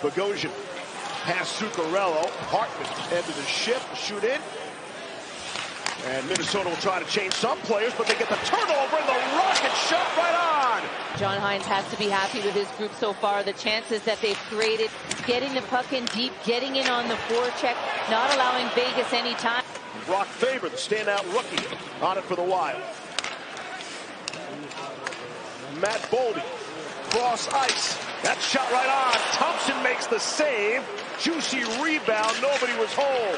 Bogosian past Zuccarello. Hartman entered the ship, shoot in. And Minnesota will try to change some players, but they get the turnover and the rocket shot right on. John Hines has to be happy with his group so far. The chances that they've created, getting the puck in deep, getting in on the forecheck, not allowing Vegas any time. Brock Faber, the standout rookie, on it for the Wild. Matt Boldy, cross ice. That shot right on. Thompson makes the save. Juicy rebound. Nobody was home.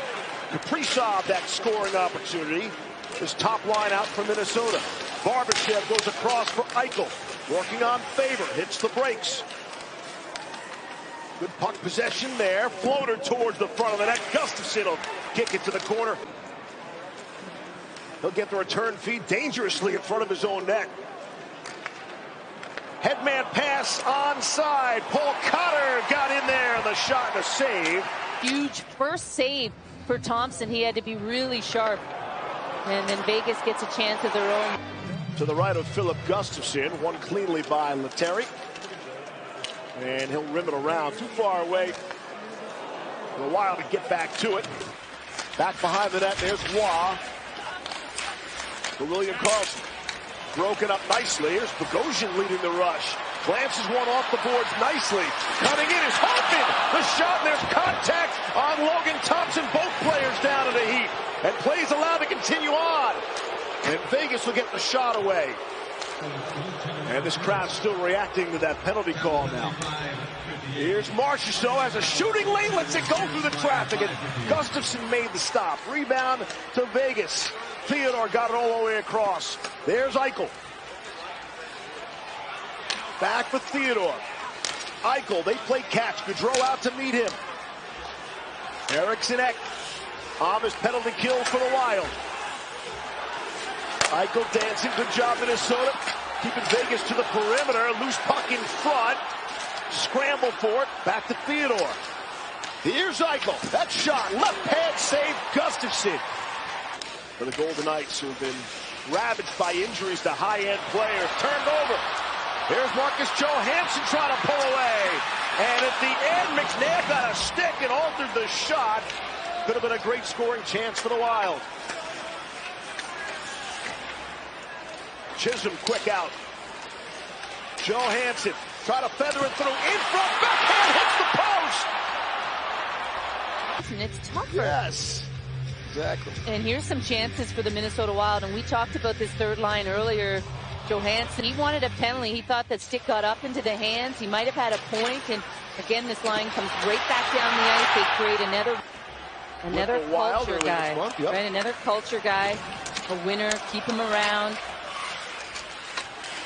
Kaprizov, that scoring opportunity. His top line out for Minnesota. Barbashev goes across for Eichel. Working on Faber. Hits the brakes. Good puck possession there. Floater towards the front of the net. Gustafsson will kick it to the corner. He'll get the return feed dangerously in front of his own net. Headman pass onside. Paul Cotter got in there on the shot and a save. Huge first save for Thompson. He had to be really sharp. And then Vegas gets a chance of their own. To the right of Philip Gustafsson. Won cleanly by Lettieri. And he'll rim it around. Too far away for the Wild to get back to it. Back behind the net. There's Waugh. For William Karlsson. Broken up nicely. Here's Bogosian leading the rush. Glances one off the boards nicely. Cutting in is Hartman. The shot, and there's contact on Logan Thompson. Both players down in the heat. And plays allowed to continue on. And Vegas will get the shot away. And this crowd's still reacting to that penalty call now. Here's Marchessault as a shooting lane. Lets it go through the traffic. And Gustafsson made the stop. Rebound to Vegas. Theodore got it all the way across. There's Eichel. Back for Theodore. Eichel, they play catch. Gaudreau out to meet him. Eriksson Ek on his penalty kill for the Wild. Eichel dancing. Good job, Minnesota. Keeping Vegas to the perimeter. Loose puck in front. Scramble for it. Back to Theodore. Here's Eichel. That shot. Left pad save. Gustafsson. For the Golden Knights, who have been ravaged by injuries to high-end players. Turned over. Here's Marcus Johansson trying to pull away. And at the end, McNair got a stick and altered the shot. Could have been a great scoring chance for the Wild. Chisholm quick out. Johansson try to feather it through. In front, backhand hits the post. And it's tougher. Yes. Exactly. And here's some chances for the Minnesota Wild. And we talked about this third line earlier. Johansson, he wanted a penalty. He thought that stick got up into the hands. He might have had a point. And again, this line comes right back down the ice. They create another culture guy. Yep. Right, another culture guy. A winner. Keep him around.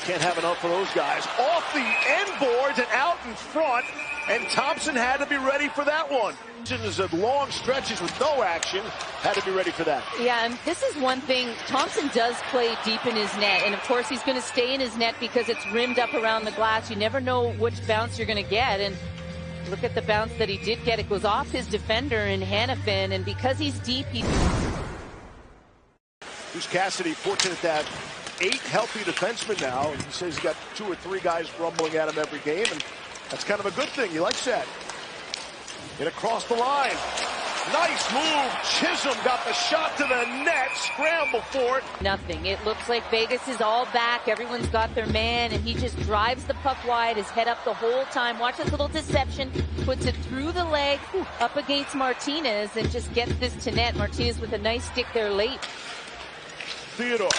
Can't have enough of those guys. Off the end boards and out in front. And Thompson had to be ready for that one. Is at long stretches with no action. Had to be ready for that. Yeah, and this is one thing. Thompson does play deep in his net. And, of course, he's going to stay in his net because it's rimmed up around the glass. You never know which bounce you're going to get. And look at the bounce that he did get. It goes off his defender in Hannafin. And because he's deep, Bruce Cassidy fortunate to have 8 healthy defensemen now. And he says he's got 2 or 3 guys rumbling at him every game. And that's kind of a good thing. He likes that. Get across the line. Nice move. Chisholm got the shot to the net. Scramble for it. Nothing. It looks like Vegas is all back. Everyone's got their man, and he just drives the puck wide, his head up the whole time. Watch this little deception. Puts it through the leg, up against Martinez, and just gets this to net. Martinez with a nice stick there late. Theodore.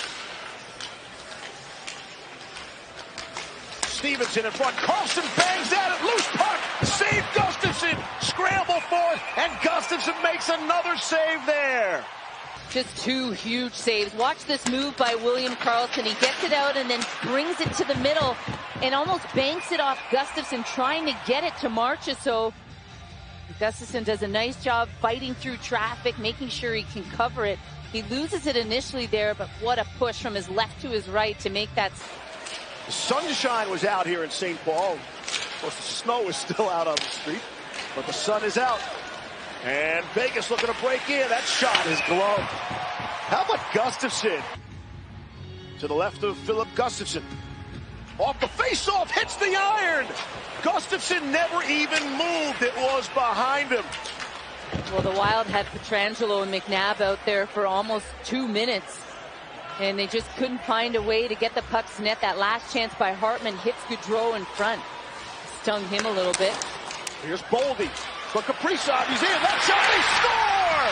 Stevenson in front. Karlsson bangs at it. Loose puck. Save Gustafsson. Scramble for it. And Gustafsson makes another save there. Just 2 huge saves. Watch this move by William Karlsson. He gets it out and then brings it to the middle and almost banks it off Gustafsson, trying to get it to Marchessault. Gustafsson does a nice job fighting through traffic, making sure he can cover it. He loses it initially there, but what a push from his left to his right to make that. The sunshine was out here in St. Paul. Of course, the snow is still out on the street, but the sun is out. And Vegas looking to break in. That shot is gloved. How about Gustafsson? To the left of Philip Gustafsson. Off the face-off, hits the iron. Gustafson never even moved. It was behind him. Well, the Wild had Pietrangelo and McNabb out there for almost 2 minutes, and they just couldn't find a way to get the puck's net. That last chance by Hartman hits Gaudreau in front. Stung him a little bit. Here's Boldy. But Kaprizov, he's in. That shot, they score!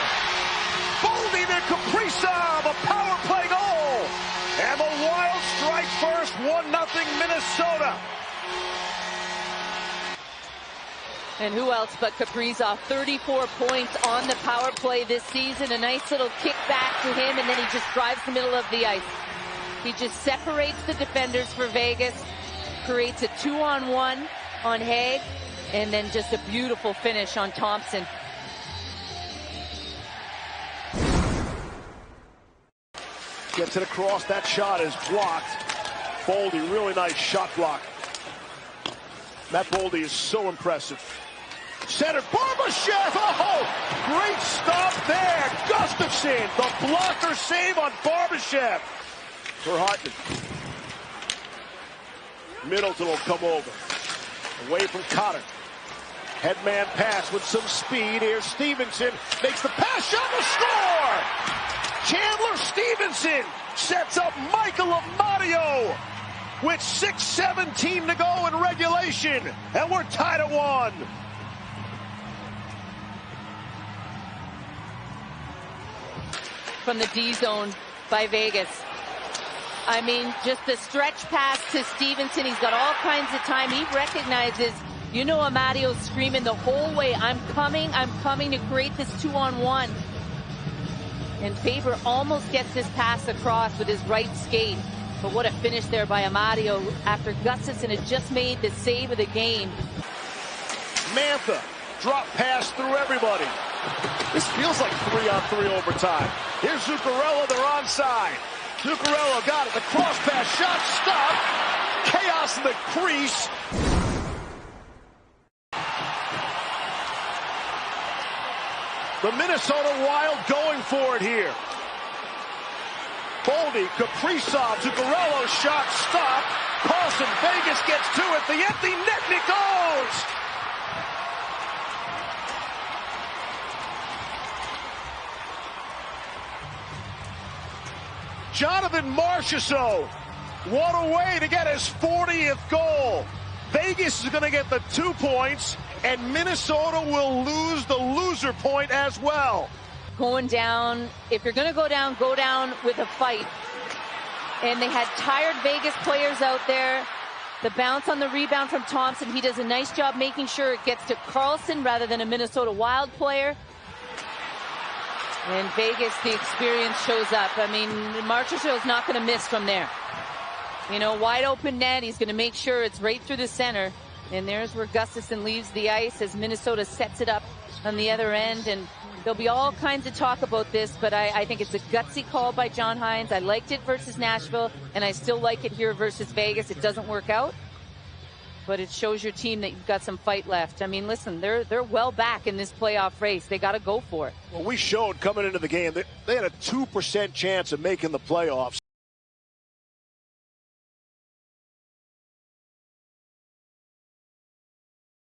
Boldy to Kaprizov, a power play goal. And the Wild strike first, 1-0 Minnesota. And who else but Kaprizov? 34 points on the power play this season. A nice little kick back to him, and then he just drives the middle of the ice. He just separates the defenders for Vegas, creates a 2-on-1 on Haig, and then just a beautiful finish on Thompson. Gets it across. That shot is blocked. Boldy, really nice shot block. Matt Boldy is so impressive. Center, Barbashev. Oh, great stop there. Gustafson, the blocker save on Barbashev. For Hartman. Middleton will come over. Away from Cotter. Headman pass with some speed. Here's Stevenson. Makes the pass. Shot will score! Chandler Stevenson sets up Michael Amadio with 6:17 to go in regulation. And we're tied at 1. From the D zone by Vegas. I mean, just the stretch pass to Stevenson. He's got all kinds of time. He recognizes, you know, Amadio's screaming the whole way, I'm coming to create this 2-on-1. And Faber almost gets this pass across with his right skate. But what a finish there by Amadio after Gustafson had just made the save of the game. Mantha, drop pass through everybody. This feels like 3-on-3 overtime. Here's Zuccarello, they're onside. Zuccarello got it, the cross pass, shot stopped. Chaos in the crease. The Minnesota Wild going for it here. Boldy, Kaprizov, Zuccarello, shot stopped. Carlson, Vegas gets to it. The empty net, and it goes. Jonathan Marchessault, what a way to get his 40th goal. Vegas is going to get the 2 points, and Minnesota will lose the loser point as well. Going down, if you're going to go down with a fight. And they had tired Vegas players out there. The bounce on the rebound from Thompson, he does a nice job making sure it gets to Carlson rather than a Minnesota Wild player. And Vegas, the experience shows up. I mean, Marchessault's not going to miss from there. You know, wide open net, he's going to make sure it's right through the center. And there's where Gustafson leaves the ice as Minnesota sets it up on the other end. And there'll be all kinds of talk about this, but I think it's a gutsy call by John Hynes. I liked it versus Nashville, and I still like it here versus Vegas. It doesn't work out, but it shows your team that you've got some fight left. I mean, listen, they're well back in this playoff race. They got to go for it. Well, we showed coming into the game that they had a 2% chance of making the playoffs.